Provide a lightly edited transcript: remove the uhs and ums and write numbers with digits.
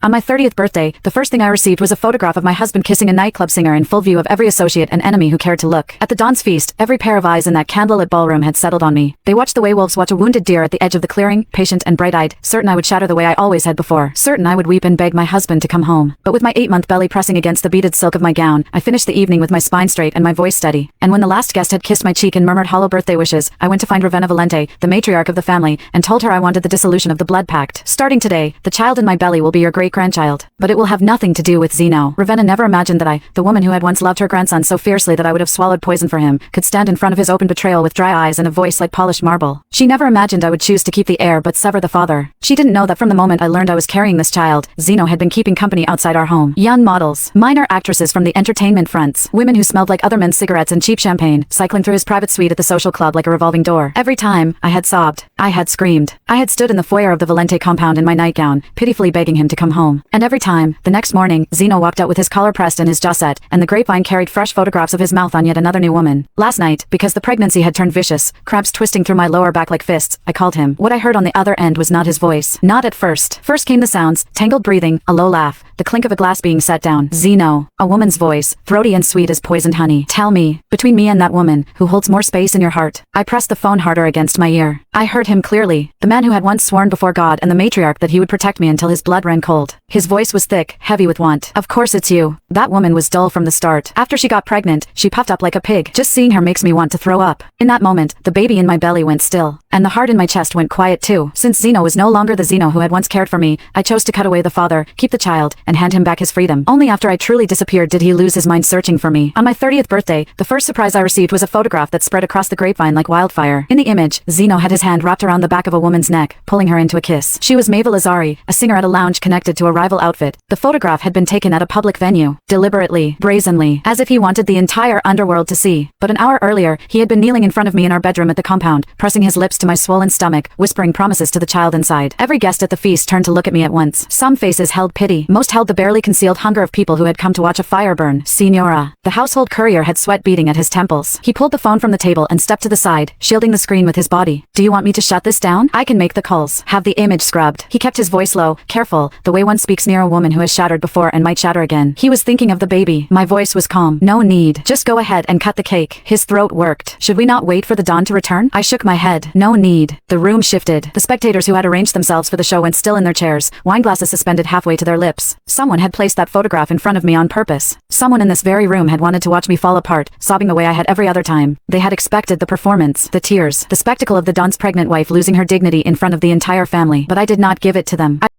On my 30th birthday, the first thing I received was a photograph of my husband kissing a nightclub singer in full view of every associate and enemy who cared to look. At the Don's feast, every pair of eyes in that candlelit ballroom had settled on me. They watched the way wolves watch a wounded deer at the edge of the clearing, patient and bright-eyed, certain I would shatter the way I always had before, certain I would weep and beg my husband to come home. But with my 8-month belly pressing against the beaded silk of my gown, I finished the evening with my spine straight and my voice steady. And when the last guest had kissed my cheek and murmured hollow birthday wishes, I went to find Ravenna Valente, the matriarch of the family, and told her I wanted the dissolution of the blood pact. Starting today, the child in my belly will be your great-grandchild. But it will have nothing to do with Zeno. Ravenna never imagined that I, the woman who had once loved her grandson so fiercely that I would have swallowed poison for him, could stand in front of his open betrayal with dry eyes and a voice like polished marble. She never imagined I would choose to keep the heir but sever the father. She didn't know that from the moment I learned I was carrying this child, Zeno had been keeping company outside our home. Young models, minor actresses from the entertainment fronts, women who smelled like other men's cigarettes and cheap champagne, cycling through his private suite at the social club like a revolving door. Every time, I had sobbed. I had screamed. I had stood in the foyer of the Valente compound in my nightgown, pitifully begging him to come home. And every time, the next morning, Zeno walked out with his collar pressed and his jaw set, and the grapevine carried fresh photographs of his mouth on yet another new woman. Last night, because the pregnancy had turned vicious, cramps twisting through my lower back like fists, I called him. What I heard on the other end was not his voice. Not at first. First came the sounds, tangled breathing, a low laugh, the clink of a glass being set down. Zeno. A woman's voice, throaty and sweet as poisoned honey. Tell me, between me and that woman, who holds more space in your heart? I pressed the phone harder against my ear. I heard him clearly, the man who had once sworn before God and the matriarch that he would protect me until his blood ran cold. His voice was thick, heavy with want. Of course it's you. That woman was dull from the start. After she got pregnant, she puffed up like a pig. Just seeing her makes me want to throw up. In that moment, the baby in my belly went still, and the heart in my chest went quiet too. Since Zeno was no longer the Zeno who had once cared for me, I chose to cut away the father, keep the child, and hand him back his freedom. Only after I truly disappeared did he lose his mind searching for me. On my 30th birthday, the first surprise I received was a photograph that spread across the grapevine like wildfire. In the image, Zeno had his hand wrapped around the back of a woman's neck, pulling her into a kiss. She was Maeva Lazari, a singer at a lounge connected to a rival outfit. The photograph had been taken at a public venue, deliberately, brazenly, as if he wanted the entire underworld to see. But an hour earlier, he had been kneeling in front of me in our bedroom at the compound, pressing his lips to my swollen stomach, whispering promises to the child inside. Every guest at the feast turned to look at me at once. Some faces held pity, most held the barely concealed hunger of people who had come to watch a fire burn. Signora. The household courier had sweat beading at his temples. He pulled the phone from the table and stepped to the side, shielding the screen with his body. Do you want me to shut this down? I can make the calls. Have the image scrubbed. He kept his voice low, careful, the way one speaks near a woman who has shattered before and might shatter again. He was thinking of the baby. My voice was calm. No need. Just go ahead and cut the cake. His throat worked. Should we not wait for the Don to return? I shook my head. No need. The room shifted. The spectators who had arranged themselves for the show went still in their chairs, wineglasses suspended halfway to their lips. Someone had placed that photograph in front of me on purpose. Someone in this very room had wanted to watch me fall apart, sobbing the way I had every other time. They had expected the performance, the tears, the spectacle of the Don's pregnant wife losing her dignity in front of the entire family, but I did not give it to them.